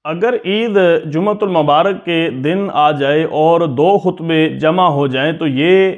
اگر عید جمعۃ المبارک کے دن آ جائے اور دو خطبے جمع ہو جائیں تو یہ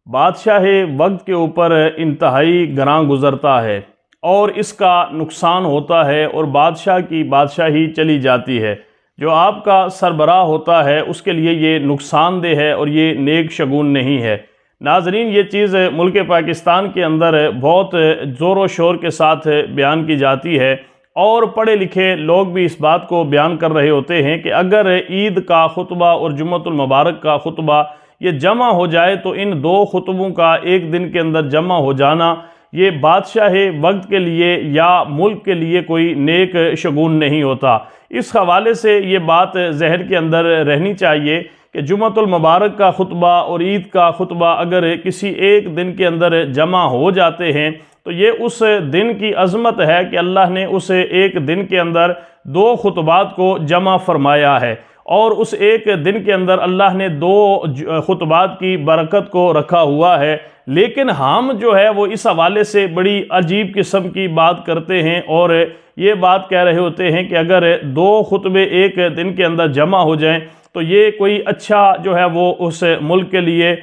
بادشاہ وقت کے اوپر انتہائی گراں گزرتا ہے اور اس کا نقصان ہوتا ہے اور بادشاہ کی بادشاہی چلی جاتی ہے۔ جو آپ کا سربراہ ہوتا ہے اس کے لیے یہ نقصان دہ ہے اور یہ نیک شگون نہیں ہے۔ ناظرین، یہ چیز ملک پاکستان کے اندر بہت زور و شور کے ساتھ بیان کی جاتی ہے اور پڑھے لکھے لوگ بھی اس بات کو بیان کر رہے ہوتے ہیں کہ اگر عید کا خطبہ اور جمعۃ المبارک کا خطبہ یہ جمع ہو جائے تو ان دو خطبوں کا ایک دن کے اندر جمع ہو جانا یہ بادشاہ وقت کے لیے یا ملک کے لیے کوئی نیک شگون نہیں ہوتا۔ اس حوالے سے یہ بات ذہن کے اندر رہنی چاہیے کہ جمعۃ المبارک کا خطبہ اور عید کا خطبہ اگر کسی ایک دن کے اندر جمع ہو جاتے ہیں تو یہ اس دن کی عظمت ہے کہ اللہ نے اس ایک دن کے اندر دو خطبات کو جمع فرمایا ہے، اور اس ایک دن کے اندر اللہ نے دو خطبات کی برکت کو رکھا ہوا ہے۔ لیکن ہم جو ہے وہ اس حوالے سے بڑی عجیب قسم کی بات کرتے ہیں اور یہ بات کہہ رہے ہوتے ہیں کہ اگر دو خطبے ایک دن کے اندر جمع ہو جائیں تو یہ کوئی اچھا جو ہے وہ اس ملک کے لیے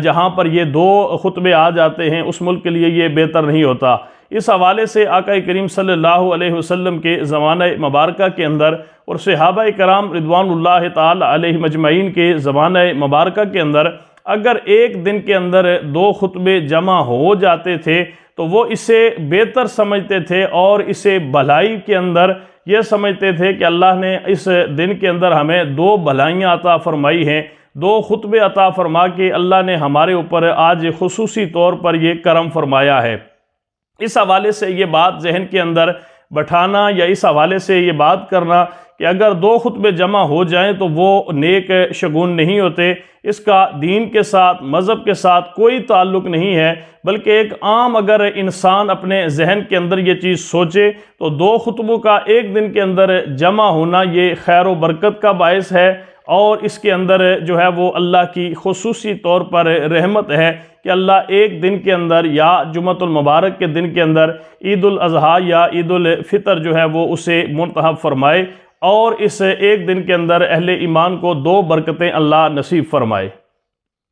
جہاں پر یہ دو خطبے آ جاتے ہیں اس ملک کے لیے یہ بہتر نہیں ہوتا۔ اس حوالے سے آقا کریم صلی اللہ علیہ وسلم کے زمانہ مبارکہ کے اندر اور صحابہ کرام رضوان اللہ تعالی علیہ مجمعین کے زمانہ مبارکہ کے اندر اگر ایک دن کے اندر دو خطبے جمع ہو جاتے تھے تو وہ اسے بہتر سمجھتے تھے اور اسے بھلائی کے اندر یہ سمجھتے تھے کہ اللہ نے اس دن کے اندر ہمیں دو بھلائیاں عطا فرمائی ہیں، دو خطبے عطا فرما کے اللہ نے ہمارے اوپر آج خصوصی طور پر یہ کرم فرمایا ہے۔ اس حوالے سے یہ بات ذہن کے اندر بٹھانا یا اس حوالے سے یہ بات کرنا کہ اگر دو خطبے جمع ہو جائیں تو وہ نیک شگون نہیں ہوتے، اس کا دین کے ساتھ مذہب کے ساتھ کوئی تعلق نہیں ہے، بلکہ ایک عام اگر انسان اپنے ذہن کے اندر یہ چیز سوچے تو دو خطبوں کا ایک دن کے اندر جمع ہونا یہ خیر و برکت کا باعث ہے، اور اس کے اندر جو ہے وہ اللہ کی خصوصی طور پر رحمت ہے کہ اللہ ایک دن کے اندر یا جمعۃ المبارک کے دن کے اندر عید الاضحیٰ یا عید الفطر جو ہے وہ اسے منتخب فرمائے اور اس ایک دن کے اندر اہل ایمان کو دو برکتیں اللہ نصیب فرمائے۔